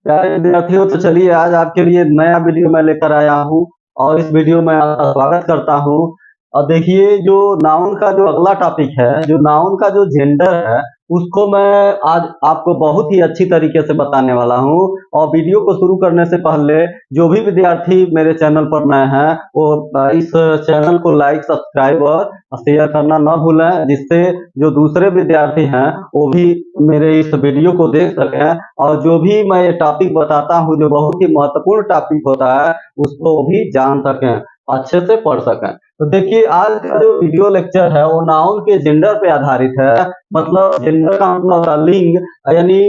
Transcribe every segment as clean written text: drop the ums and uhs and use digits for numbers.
प्यारे विद्यार्थियों, तो चलिए आज आपके लिए नया वीडियो मैं लेकर आया हूँ और इस वीडियो में आपका स्वागत करता हूँ। और देखिए, जो नाउन का जो अगला टॉपिक है, जो नाउन का जो जेंडर है, उसको मैं आज आपको बहुत ही अच्छी तरीके से बताने वाला हूँ। और वीडियो को शुरू करने से पहले जो भी विद्यार्थी मेरे चैनल पर नए हैं वो इस चैनल को लाइक, सब्सक्राइब और शेयर करना न भूलें, जिससे जो दूसरे विद्यार्थी हैं वो भी मेरे इस वीडियो को देख सकें और जो भी मैं ये टॉपिक बताता हूँ, जो बहुत ही महत्वपूर्ण टॉपिक होता है, उसको वो भी जान सकें, अच्छे से पढ़ सकें। तो देखिए, आज का जो वीडियो लेक्चर है वो नाउन के जेंडर पे आधारित है। मतलब जेंडर का मतलब होता है लिंग, यानी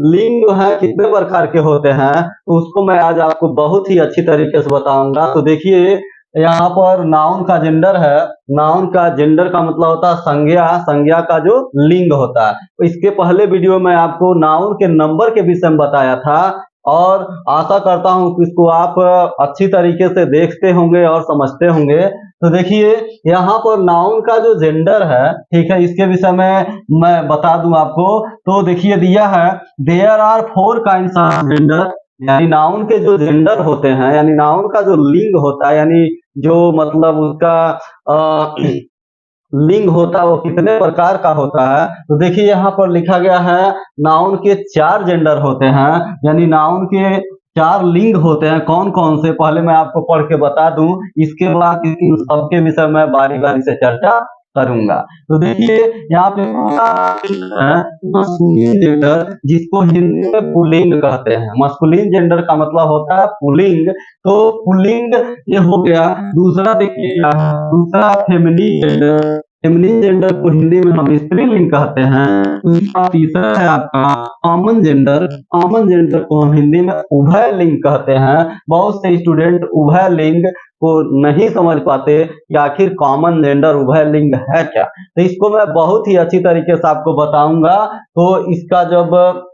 लिंग जो है कितने प्रकार के होते हैं, तो उसको मैं आज आपको बहुत ही अच्छी तरीके से बताऊंगा। तो देखिए, यहाँ पर नाउन का जेंडर है। नाउन का जेंडर का मतलब होता है संज्ञा, संज्ञा का जो लिंग होता है। तो इसके पहले वीडियो में आपको नाउन के नंबर के विषय में बताया था और आशा करता हूं कि इसको आप अच्छी तरीके से देखते होंगे और समझते होंगे। तो देखिए, यहाँ पर नाउन का जो जेंडर है, ठीक है, इसके विषय में मैं बता दूं आपको। तो देखिए, दिया है there are 4 kinds of gender, यानी नाउन के जो जेंडर होते हैं, यानी नाउन का जो लिंग होता है, यानी जो मतलब उसका लिंग होता है वो कितने प्रकार का होता है। तो देखिए, यहाँ पर लिखा गया है नाउन के 4 जेंडर होते हैं, यानी नाउन के 4 लिंग होते हैं। कौन कौन से, पहले मैं आपको पढ़ के बता दूं, इसके बाद इन सबके विषय में बारी बारी से चर्चा करूंगा। तो देखिए, यहाँ पे मस्कुलिन जेंडर, जिसको हिंदी में पुल्लिंग कहते हैं। मस्कुलिन जेंडर का मतलब होता है पुल्लिंग। तो पुल्लिंग ये हो गया। दूसरा देखिए, दूसरा फेमिनिन जेंडर। फेमिनिन जेंडर को हिंदी में हम स्त्रीलिंग कहते हैं। उसका तीसरा है आपका कॉमन जेंडर। कॉमन जेंडर को हम हिंदी में उभय लिंग कहते हैं। बहुत से स्टूडेंट उभय लिंग को नहीं समझ पाते कि आखिर कॉमन जेंडर उभय लिंग है क्या। तो इसको मैं बहुत ही अच्छी तरीके से आपको बताऊंगा। तो इसका जब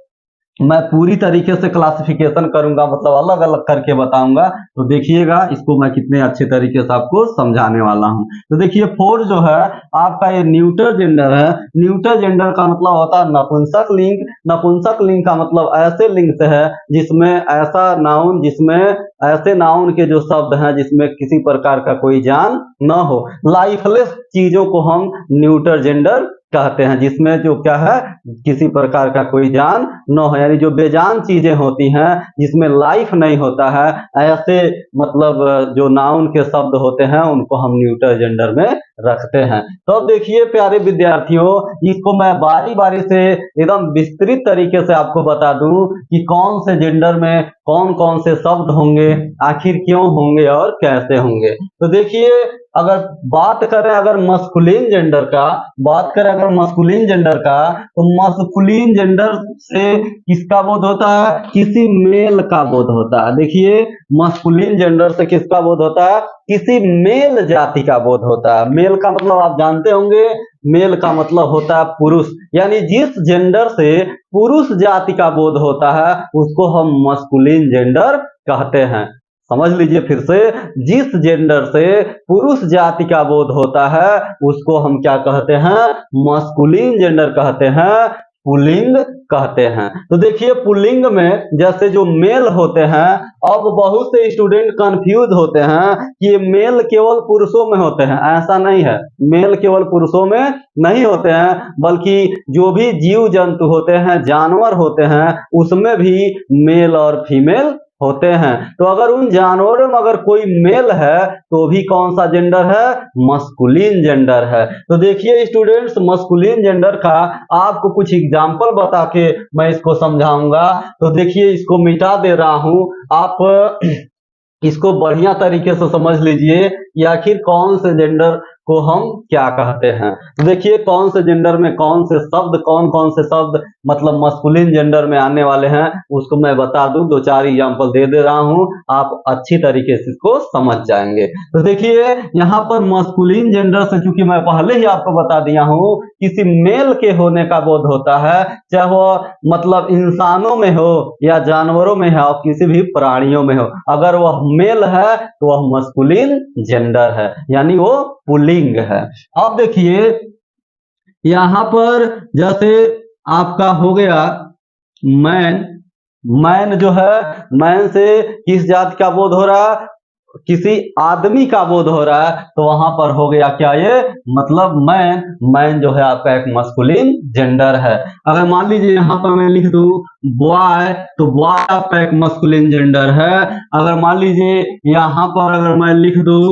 मैं पूरी तरीके से क्लासिफिकेशन करूंगा, मतलब अलग अलग करके बताऊंगा, तो देखिएगा इसको मैं कितने अच्छे तरीके से आपको समझाने वाला हूं। तो देखिए, 4 जो है आपका ये न्यूटर जेंडर है। न्यूटर जेंडर का मतलब होता है नपुंसक लिंग। नपुंसक लिंग का मतलब ऐसे लिंग से है जिसमें ऐसा नाउन, जिसमें ऐसे नाउन के जो शब्द हैं जिसमें किसी प्रकार का कोई जान न हो। लाइफलेस चीजों को हम न्यूटर जेंडर कहते हैं, जिसमें जो क्या है, किसी प्रकार का कोई जान न हो, यानी जो बेजान चीजें होती हैं, जिसमें लाइफ नहीं होता है, ऐसे मतलब जो नाउन के शब्द होते हैं उनको हम न्यूटर जेंडर में रखते हैं। तो अब देखिए प्यारे विद्यार्थियों, इसको मैं बारी बारी से एकदम विस्तृत तरीके से आपको बता दूं कि कौन से जेंडर में कौन कौन से शब्द होंगे, आखिर क्यों होंगे और कैसे होंगे। तो देखिए, अगर बात करें अगर मस्कुलिन जेंडर का, बात करें अगर मस्कुलिन जेंडर का, तो मस्कुलिन जेंडर से किसका बोध होता है, किसी मेल का बोध होता है। देखिए, मस्कुलिन जेंडर से किसका बोध होता है, किसी मेल जाति का बोध होता है। मेल का मतलब आप जानते होंगे, मेल का मतलब होता है पुरुष, यानी जिस जेंडर से पुरुष जाति का बोध होता है उसको हम मस्कुलिन जेंडर कहते हैं। समझ लीजिए फिर से, जिस जेंडर से पुरुष जाति का बोध होता है उसको हम क्या कहते हैं, मस्कुलिन जेंडर कहते हैं, पुल्लिंग कहते हैं। तो देखिए, पुल्लिंग में जैसे जो मेल होते हैं, अब बहुत से स्टूडेंट कंफ्यूज होते हैं कि ये मेल केवल पुरुषों में होते हैं। ऐसा नहीं है, मेल केवल पुरुषों में नहीं होते हैं, बल्कि जो भी जीव जंतु होते हैं, जानवर होते हैं, उसमें भी मेल और फीमेल होते हैं। तो अगर उन जानवरों में अगर कोई मेल है तो भी कौन सा जेंडर है, मस्कुलिन जेंडर है। तो देखिए स्टूडेंट्स, मस्कुलिन जेंडर का आपको कुछ एग्जांपल बता के मैं इसको समझाऊंगा। तो देखिए, इसको मिटा दे रहा हूं, आप इसको बढ़िया तरीके से समझ लीजिए कि आखिर कौन से जेंडर को हम क्या कहते हैं। तो देखिए, कौन से जेंडर में कौन से शब्द, कौन कौन से शब्द मतलब मस्कुलिन जेंडर में आने वाले हैं, उसको मैं बता दूं, 2-4 एग्जांपल दे रहा हूं, आप अच्छी तरीके से इसको समझ जाएंगे। तो देखिए, यहाँ पर मस्कुलिन जेंडर से चूंकि मैं पहले ही आपको बता दिया हूं, किसी मेल के होने का बोध होता है, चाहे वो मतलब इंसानों में हो या जानवरों में हो, किसी भी प्राणियों में हो। अगर वह मेल है तो वह मस्कुलिन जेंडर है, यानी वो पुल्लिंग है। अब देखिए, यहां पर जैसे आपका हो गया मैन, मैन जो है, मैन से किस जाति का बोध हो रहा है, किसी आदमी का बोध हो रहा है, तो वहां पर हो गया क्या, ये मतलब मैन, मैन जो है आपका एक मस्कुलिन जेंडर है। अगर मान लीजिए यहाँ पर मैं लिख दूं बॉय, तो बॉय आपका एक मस्कुलिन जेंडर है। अगर मान लीजिए यहाँ पर अगर मैं लिख दूं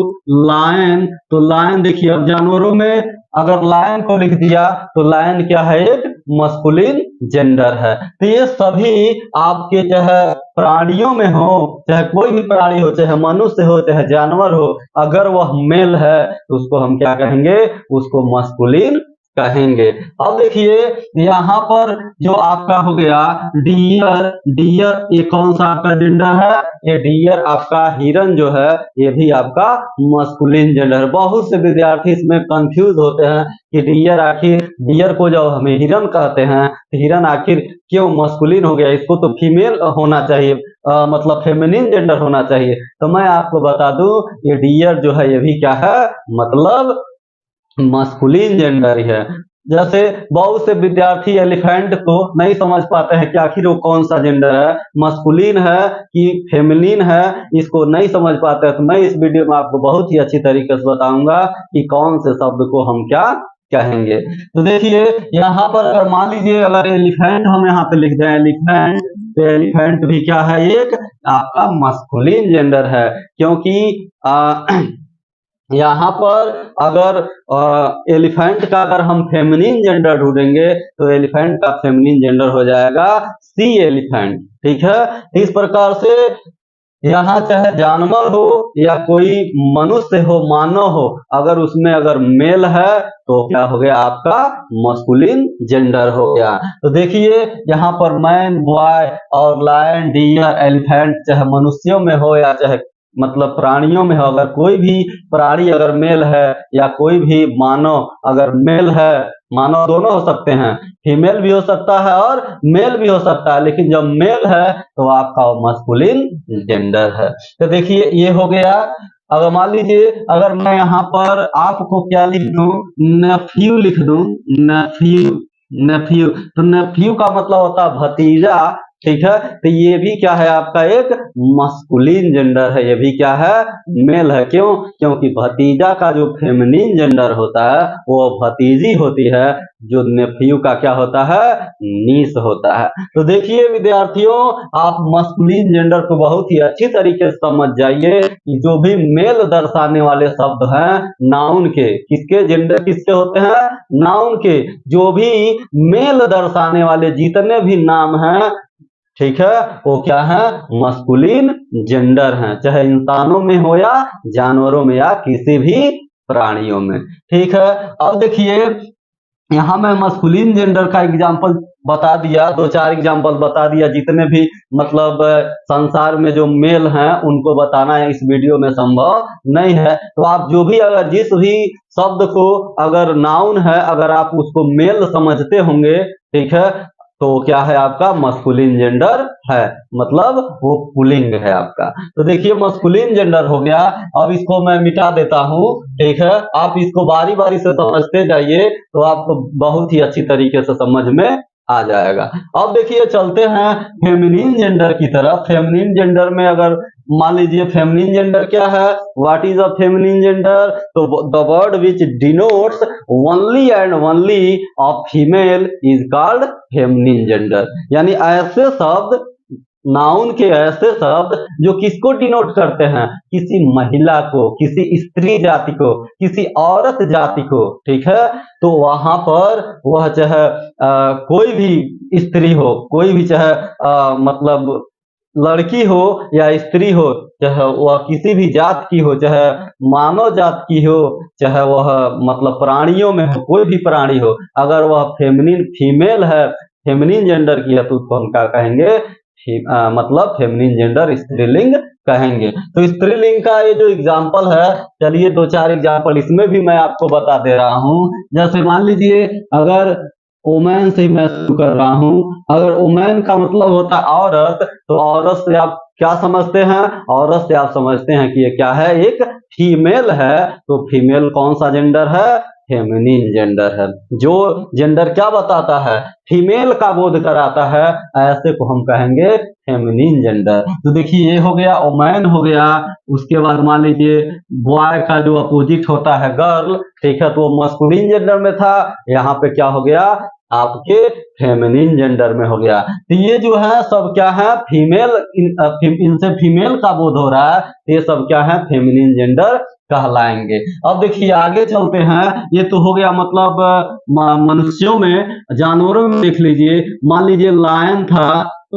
लायन, तो लायन देखिए, अब जानवरों में अगर लायन को लिख दिया तो लायन क्या है, एक मस्कुलिन जेंडर है। तो ये सभी आपके चाहे प्राणियों में हो, चाहे कोई भी प्राणी हो, चाहे मनुष्य हो, चाहे जानवर हो, अगर वह मेल है तो उसको हम क्या कहेंगे, उसको मस्कुलिन कहेंगे। अब देखिए यहाँ पर जो आपका हो गया डियर, डियर ये कौन सा आपका जेंडर है, ये डियर आपका हिरन जो है, ये भी आपका मस्कुलिन जेंडर। बहुत से विद्यार्थी इसमें कंफ्यूज होते हैं कि डियर, आखिर डियर को जब हमें हिरन कहते हैं तो हिरन आखिर क्यों मस्कुलिन हो गया, इसको तो फीमेल होना चाहिए, मतलब फेमिनिन जेंडर होना चाहिए। तो मैं आपको बता दूं ये डियर जो है ये भी क्या है, मतलब मस्कुलिन जेंडर ही है। जैसे बहुत से विद्यार्थी एलिफेंट को नहीं समझ पाते हैं कि आखिर वो कौन सा जेंडर है, मस्कुलिन है कि फेमिनिन है, इसको नहीं समझ पाते हैं। तो मैं इस वीडियो में आपको बहुत ही अच्छी तरीके से बताऊंगा कि कौन से शब्द को हम क्या कहेंगे। तो देखिए यहाँ पर अगर मान लीजिए अगर एलिफेंट हम यहाँ पे लिख दें एलिफेंट, तो एलिफेंट भी क्या है, एक आपका मस्कुलिन जेंडर है। क्योंकि यहाँ पर अगर एलिफेंट का अगर हम फेमिनिन जेंडर ढूंढेंगे तो एलिफेंट का फेमिनिन जेंडर हो जाएगा सी एलिफेंट। ठीक है, इस प्रकार से यहाँ चाहे जानवर हो या कोई मनुष्य हो, मानव हो, अगर उसमें अगर मेल है तो क्या हो गया, आपका मस्कुलिन जेंडर हो गया। तो देखिए यहाँ पर मैन, बॉय और लायन, डियर, एलिफेंट, चाहे मनुष्यों में हो या चाहे मतलब प्राणियों में हो, अगर कोई भी प्राणी अगर मेल है या कोई भी मानव अगर मेल है, मानव दोनों हो सकते हैं, फीमेल भी हो सकता है और मेल भी हो सकता है, लेकिन जब मेल है तो आपका मस्कुलिन जेंडर है। तो देखिए ये हो गया। अगर मान लीजिए अगर मैं यहाँ पर आपको क्या लिख दूं, नेफ्यू लिख दूं, नेफ्यू, नेफ्यू, तो नेफ्यू का मतलब होता है भतीजा। ठीक है, तो ये भी क्या है, आपका एक मस्कुलिन जेंडर है, ये भी क्या है, मेल है। क्यों, क्योंकि भतीजा का जो फेमिनिन जेंडर होता है वो भतीजी होती है, जो नेफ्यू का क्या होता है, नीस होता है। तो देखिए विद्यार्थियों, आप मस्कुलिन जेंडर को बहुत ही अच्छी तरीके से समझ जाइए कि जो भी मेल दर्शाने वाले शब्द हैं नाउन के, किसके जेंडर किसके होते हैं, नाउन के, जो भी मेल दर्शाने वाले जितने भी नाम हैं, ठीक है, वो क्या है, मस्कुलिन जेंडर हैं, चाहे इंसानों में हो या जानवरों में या किसी भी प्राणियों में। ठीक है, अब देखिए यहाँ मैं मस्कुलिन जेंडर का एग्जाम्पल बता दिया, दो चार एग्जाम्पल बता दिया, जितने भी मतलब संसार में जो मेल हैं उनको बताना है इस वीडियो में संभव नहीं है। तो आप जो भी अगर जिस भी शब्द को अगर नाउन है अगर आप उसको मेल समझते होंगे, ठीक है, तो क्या है, आपका मस्कुलिन जेंडर है, मतलब वो पुल्लिंग है आपका। तो देखिए मस्कुलिन जेंडर हो गया। अब इसको मैं मिटा देता हूँ। ठीक है, आप इसको बारी बारी से समझते जाइए तो आपको बहुत ही अच्छी तरीके से समझ में आ जाएगा। अब देखिए चलते हैं फेमिनिन जेंडर की तरफ। फेमिनिन जेंडर में अगर मान लीजिए फेमिनिन जेंडर क्या है, what is a feminine gender, तो the word which denotes only and only of female is called feminine gender. यानी ऐसे शब्द, नाउन के ऐसे शब्द जो किसको डिनोट करते हैं, किसी महिला को, किसी स्त्री जाति को, किसी औरत जाति को। ठीक है, तो वहां पर वह चाहे कोई भी स्त्री हो, कोई भी चाहे मतलब लड़की हो या स्त्री हो, चाहे वह किसी भी जात की हो, चाहे मानव जात की हो, चाहे वह मतलब प्राणियों में हो, कोई भी प्राणी हो, अगर वह फेमिनिन फीमेल है, फेमिनिन जेंडर की है, तो उसको हम क्या कहेंगे, मतलब फेमिनिन जेंडर स्त्रीलिंग कहेंगे। तो स्त्रीलिंग का ये जो एग्जाम्पल है, चलिए दो चार एग्जाम्पल इसमें भी मैं आपको बता दे रहा हूँ। जैसे मान लीजिए अगर ओमैन से मैं शुरू कर रहा हूँ, अगर ओमैन का मतलब होता है औरत, तो औरत से आप क्या समझते हैं, औरत से आप समझते हैं कि ये क्या है, एक फीमेल है। तो फीमेल कौन सा जेंडर है, फेमिनिन जेंडर है। जो जेंडर क्या बताता है, फीमेल का बोध कराता है, ऐसे को हम कहेंगे फेमिनिन जेंडर। तो देखिए ये हो गया ओमैन हो गया। उसके बाद मान लीजिए बॉय का जो अपोजिट होता है गर्ल, ठीक है, तो वो मस्कुलिन जेंडर में था, यहाँ पे क्या हो गया, आपके फेमिनिन जेंडर में हो गया। तो ये जो है सब क्या है, फीमेल, इनसे फीमेल का बोध हो रहा है, ये सब क्या है, फेमिनिन जेंडर कहलाएंगे। अब देखिए आगे चलते हैं। ये तो हो गया मतलब मनुष्यों में। जानवरों में देख लीजिए, मान लीजिए लायन था,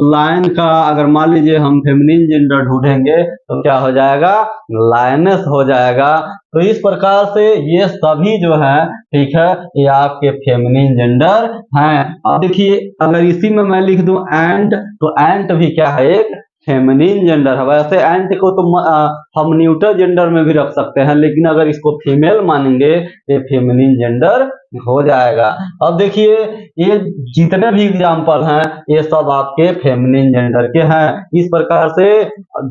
लायन का अगर मान लीजिए हम फेमिनिन जेंडर ढूंढेंगे तो क्या हो जाएगा, लायनेस हो जाएगा। तो इस प्रकार से ये सभी जो है, ठीक है, ये आपके फेमिनिन जेंडर हैं। अब देखिए अगर इसी में मैं लिख दूं एंट, तो एंट भी क्या है, एक फेमिनिन जेंडर है। वैसे एंट को तो हम न्यूट्रल जेंडर में भी रख सकते हैं, लेकिन अगर इसको फीमेल मानेंगे ये फेमिनिन जेंडर हो जाएगा। अब देखिए ये जितने भी एग्जाम्पल हैं ये सब आपके फेमिनिन जेंडर के हैं। इस प्रकार से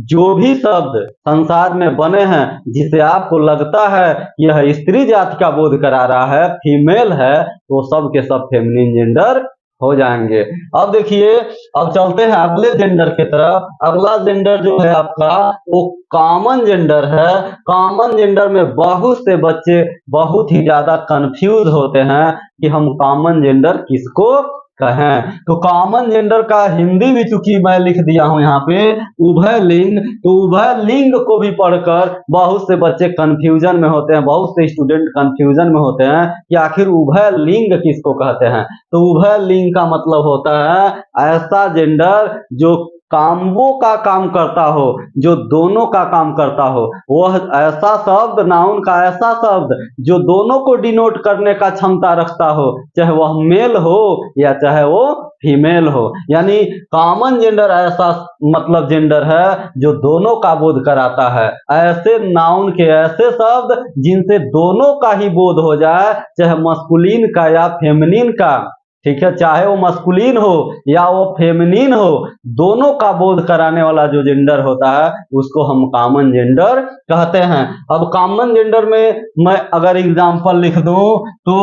जो भी शब्द संसार में बने हैं जिसे आपको लगता है यह स्त्री जाति का बोध करा रहा है, फीमेल है, वो सब के सब फेमिनिन जेंडर हो जाएंगे। अब देखिए अब चलते हैं अगले जेंडर की तरफ। अगला जेंडर जो है आपका वो कॉमन जेंडर है। कॉमन जेंडर में बहुत से बच्चे बहुत ही ज्यादा कंफ्यूज होते हैं कि हम कॉमन जेंडर किसको कहें। तो कॉमन जेंडर का हिंदी भी चूंकि मैं लिख दिया हूं यहाँ पे उभय लिंग, तो उभय लिंग को भी पढ़कर बहुत से बच्चे कंफ्यूजन में होते हैं, बहुत से स्टूडेंट कंफ्यूजन में होते हैं कि आखिर उभय लिंग किसको कहते हैं। तो उभय लिंग का मतलब होता है ऐसा जेंडर जो कामों का काम करता हो, जो दोनों का काम करता हो, वह ऐसा शब्द, नाउन का ऐसा शब्द जो दोनों को डिनोट करने का क्षमता रखता हो, चाहे वह मेल हो या चाहे वो फीमेल हो। यानी कॉमन जेंडर ऐसा मतलब जेंडर है जो दोनों का बोध कराता है। ऐसे नाउन के ऐसे शब्द जिनसे दोनों का ही बोध हो जाए, चाहे मस्कुलिन का या फेमिनिन का, ठीक है, चाहे वो मस्कुलिन हो या वो फेमिनिन हो, दोनों का बोध कराने वाला जो जेंडर होता है उसको हम कॉमन जेंडर कहते हैं। अब कॉमन जेंडर में मैं अगर एग्जांपल लिख दूं तो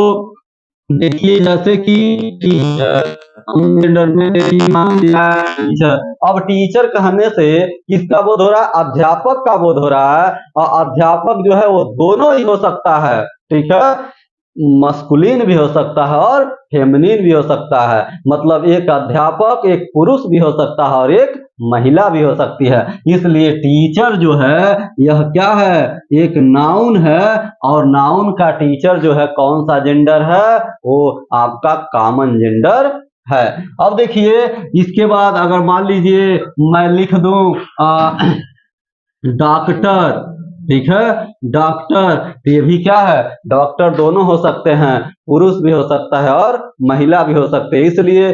देखिए जैसे कि टीचर, कॉमन जेंडर में टीचर। अब टीचर कहने से किसका बोध हो रहा है, अध्यापक का बोध हो रहा है। और अध्यापक जो है वो दोनों ही हो सकता है, ठीक है, मस्कुलिन भी हो सकता है और फेमिनिन भी हो सकता है। मतलब एक अध्यापक एक पुरुष भी हो सकता है और एक महिला भी हो सकती है। इसलिए टीचर जो है यह क्या है, एक नाउन है, और नाउन का टीचर जो है कौन सा जेंडर है, वो आपका कॉमन जेंडर है। अब देखिए इसके बाद अगर मान लीजिए मैं लिख दूं डॉक्टर, ठीक है, डॉक्टर, तो ये भी क्या है, डॉक्टर दोनों हो सकते हैं, पुरुष भी हो सकता है और महिला भी हो सकते हैं। इसलिए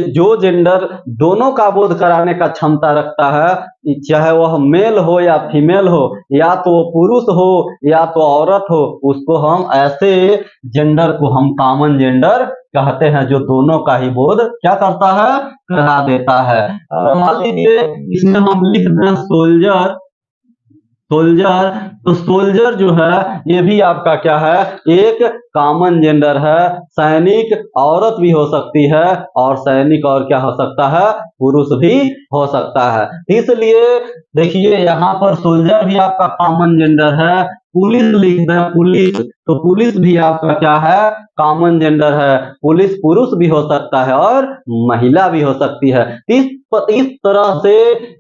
जो जेंडर दोनों का बोध कराने का क्षमता रखता है, चाहे वह मेल हो या फीमेल हो, या तो वो पुरुष हो या तो औरत हो, उसको हम ऐसे जेंडर को हम कॉमन जेंडर कहते हैं जो दोनों का ही बोध क्या करता है, करा देता है। मान लीजिए इसमें हम लिख दें सोल्जर, सोल्जर, तो सोल्जर जो है ये भी आपका क्या है, एक कॉमन जेंडर है। सैनिक औरत भी हो सकती है और सैनिक और क्या हो सकता है, पुरुष भी हो सकता है। इसलिए देखिए यहाँ पर सोल्जर भी आपका कॉमन जेंडर है। पुलिस लिख दें पुलिस, तो पुलिस भी आपका क्या है, कॉमन जेंडर है। पुलिस पुरुष भी हो सकता है और महिला भी हो सकती है। इस तरह से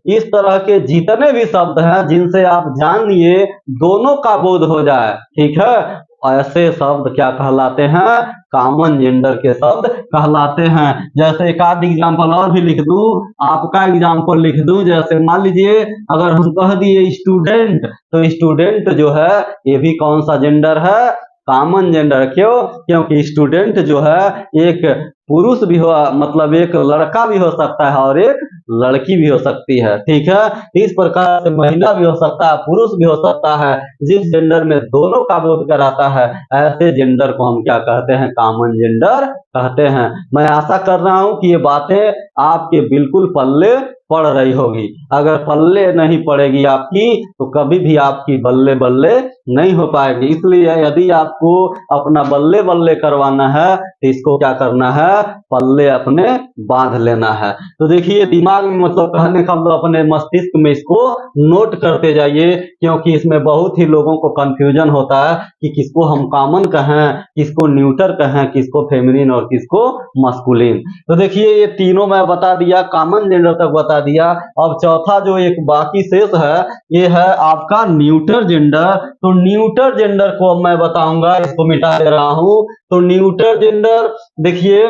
इस तरह के जितने भी शब्द हैं जिनसे आप जानिए दोनों का बोध हो जाए, ठीक है, ऐसे शब्द क्या कहलाते हैं, कॉमन जेंडर के शब्द कहलाते हैं। जैसे एक आध एग्जाम्पल और भी लिख दूं, आपका एग्जाम्पल लिख दूं, जैसे मान लीजिए अगर हम कह दिए स्टूडेंट, तो स्टूडेंट जो है ये भी कौन सा जेंडर है, कॉमन जेंडर। क्यों, क्योंकि स्टूडेंट जो है एक पुरुष भी हो, मतलब एक लड़का भी हो सकता है और एक लड़की भी हो सकती है, ठीक है। इस प्रकार से महिला भी हो सकता है, पुरुष भी हो सकता है। जिस जेंडर में दोनों का बोध कराता है ऐसे जेंडर को हम क्या कहते हैं, कॉमन जेंडर कहते हैं। मैं आशा कर रहा हूं कि ये बातें आपके बिल्कुल पल्ले पड़ रही होगी। अगर पल्ले नहीं पड़ेगी आपकी तो कभी भी आपकी बल्ले बल्ले नहीं हो पाएगी। इसलिए यदि आपको अपना बल्ले बल्ले करवाना है तो इसको क्या करना है, पल्ले अपने बांध लेना है। तो देखिए दिमाग में मतलब कहने का मतलब अपने मस्तिष्क में इसको नोट करते जाइए, क्योंकि इसमें बहुत ही लोगों को कंफ्यूजन होता है कि किसको हम कॉमन कहें, किसको न्यूटर कहें, किसको फेमिनिन और किसको मस्कुलिन। तो देखिए ये तीनों मैं बता दिया, कॉमन जेंडर तक बता दिया। अब चौथा जो एक बाकी शेष है ये है आपका न्यूटर जेंडर। तो न्यूटर जेंडर को अब मैं बताऊंगा, इसको मिटा दे रहा हूं। तो न्यूटर जेंडर देखिए,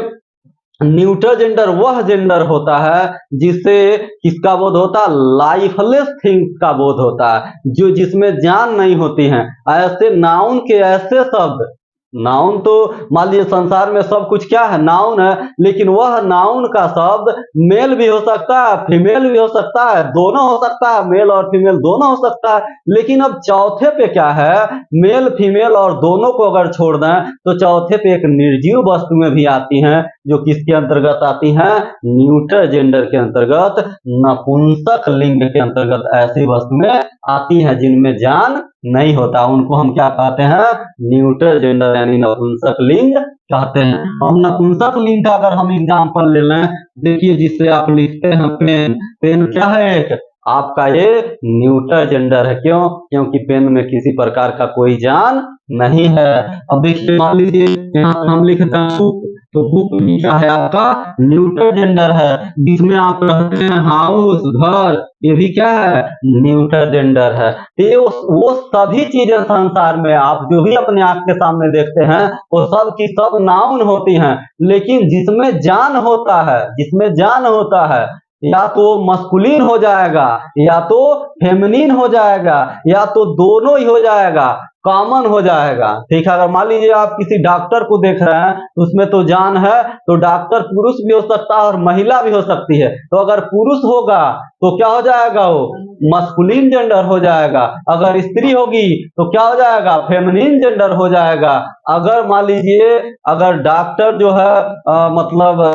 न्यूटर जेंडर वह जेंडर होता है जिससे किसका बोध होता है, लाइफलेस थिंग्स का बोध होता है, जो जिसमें जान नहीं होती है। ऐसे नाउन के ऐसे शब्द, नाउन तो मान लीजिए संसार में सब कुछ क्या है, नाउन है, लेकिन वह नाउन का शब्द मेल भी हो सकता है, फीमेल भी हो सकता है, दोनों हो सकता है, मेल और फीमेल दोनों हो सकता है। लेकिन अब चौथे पे क्या है, मेल फीमेल और दोनों को अगर छोड़ दें तो चौथे पे एक निर्जीव वस्तुएं भी आती हैं, जो किसके अंतर्गत आती हैं, न्यूटर जेंडर के अंतर्गत, नपुंसक लिंग के अंतर्गत ऐसी वस्तुएं आती हैं जिनमें जान नहीं होता, उनको हम क्या कहते हैं, न्यूटर जेंडर यानी नपुंसक लिंग कहते हैं। अब नपुंसक लिंग का अगर हम एग्जाम्पल ले लें, देखिए जिससे आप लिखते हैं पेन, पेन क्या है, एक आपका ये न्यूटर जेंडर है। क्यों, क्योंकि पेन में किसी प्रकार का कोई जान नहीं है। अब देखिए मान लीजिए यहाँ हम लिखते हैं बुक, तो बुक भी क्या है आपका न्यूटर जेंडर है। जिसमें आप रहते हैं हाउस, घर, ये भी क्या है, न्यूटर जेंडर है। ये वो सभी चीजें संसार में आप जो भी अपने आंख के सामने देखते हैं वो सब की सब नाउन होती हैं, लेकिन जिसमें जान होता है, जिसमें जान होता है, या तो मस्कुलिन हो जाएगा, या तो फेमिनिन हो जाएगा, या तो दोनों ही हो जाएगा, कॉमन हो जाएगा। ठीक है, अगर मान लीजिए आप किसी डॉक्टर को देख रहे हैं तो उसमें तो जान है, तो डॉक्टर पुरुष भी हो सकता है और महिला भी हो सकती है। तो अगर पुरुष होगा तो क्या हो जाएगा, वो मस्कुलिन जेंडर हो जाएगा। अगर स्त्री होगी तो क्या हो जाएगा, फेमिनिन जेंडर हो जाएगा। अगर मान लीजिए अगर डॉक्टर जो है मतलब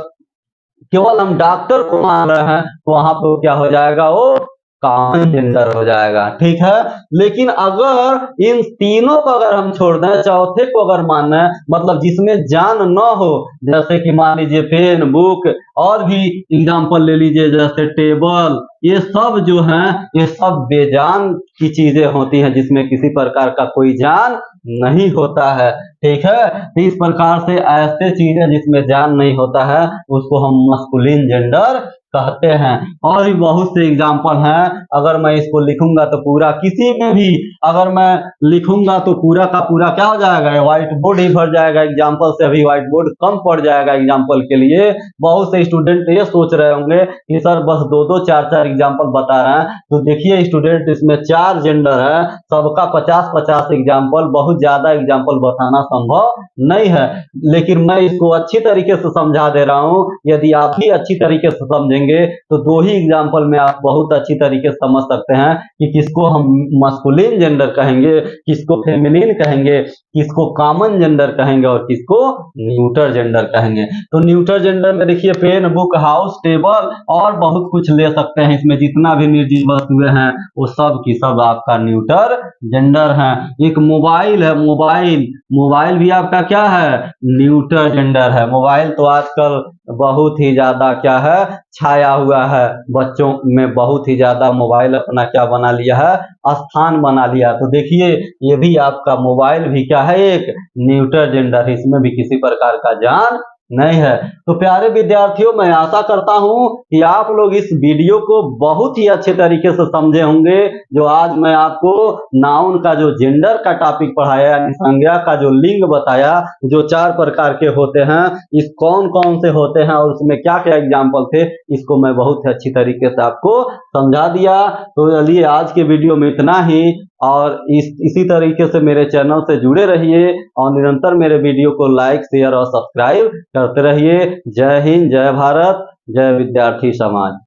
केवल हम डॉक्टर को मान रहे हैं तो वहां पर क्या हो जाएगा, वो कॉमन जेंडर हो जाएगा। ठीक है, लेकिन अगर इन तीनों को अगर हम छोड़ दें, चौथे को अगर माने मतलब जिसमें जान न हो, जैसे कि मान लीजिए पेन, बुक, और भी एग्जांपल ले लीजिए जैसे टेबल, ये सब जो हैं ये सब बेजान की चीजें होती हैं जिसमें किसी प्रकार का कोई जान नहीं होता है। ठीक है, तो इस प्रकार से ऐसे चीजें जिसमें जान नहीं होता है उसको हम मस्कुलिन जेंडर कहते हैं। और भी बहुत से एग्जाम्पल हैं, अगर मैं इसको लिखूंगा तो पूरा किसी में भी अगर मैं लिखूंगा तो पूरा का पूरा क्या हो जाएगा, व्हाइट बोर्ड ही भर जाएगा एग्जाम्पल से। अभी व्हाइट बोर्ड कम पड़ जाएगा एग्जाम्पल के लिए। बहुत से स्टूडेंट ये सोच रहे होंगे कि सर बस दो दो चार चार एग्जाम्पल बता रहे हैं। तो देखिए स्टूडेंट, इसमें 4 जेंडर है, सबका 50-50 एग्जाम्पल, बहुत ज्यादा एग्जाम्पल बताना संभव नहीं है, लेकिन मैं इसको अच्छी तरीके से समझा दे रहा हूं। यदि आप भी अच्छी तरीके से समझेंगे तो 2 ही एग्जाम्पल में आप बहुत अच्छी तरीके से समझ सकते हैं कि किसको हम मस्कुलिन जेंडर कहेंगे, किसको फेमिनिन कहेंगे, किसको कॉमन जेंडर कहेंगे और किसको न्यूटर जेंडर कहेंगे। तो न्यूटर जेंडर में देखिए पेन, बुक, हाउस, टेबल और बहुत कुछ ले सकते हैं। इसमें जितना भी निर्जीव वस्तुएं हैं वो सब की सब आपका न्यूटर जेंडर है। एक मोबाइल है, मोबाइल, मोबाइल भी आपका क्या है, न्यूटर जेंडर है। मोबाइल तो आजकल बहुत ही ज्यादा क्या है, छाया हुआ है, बच्चों में बहुत ही ज्यादा मोबाइल अपना क्या बना लिया है, स्थान बना लिया। तो देखिए ये भी आपका मोबाइल भी क्या है, एक न्यूटर जेंडर है, इसमें भी किसी प्रकार का जान नहीं है। तो प्यारे विद्यार्थियों, मैं आशा करता हूं कि आप लोग इस वीडियो को बहुत ही अच्छे तरीके से समझे होंगे। जो आज मैं आपको नाउन का जो जेंडर का टॉपिक पढ़ाया, यानी संज्ञा का जो लिंग बताया, जो 4 प्रकार के होते हैं, इस कौन कौन से होते हैं और उसमें क्या क्या एग्जाम्पल थे, इसको मैं बहुत ही अच्छी तरीके से आपको समझा दिया। तो चलिए आज के वीडियो में इतना ही, और इसी तरीके से मेरे चैनल से जुड़े रहिए और निरंतर मेरे वीडियो को लाइक, शेयर और सब्सक्राइब करते रहिए। जय हिंद, जय भारत, जय विद्यार्थी समाज।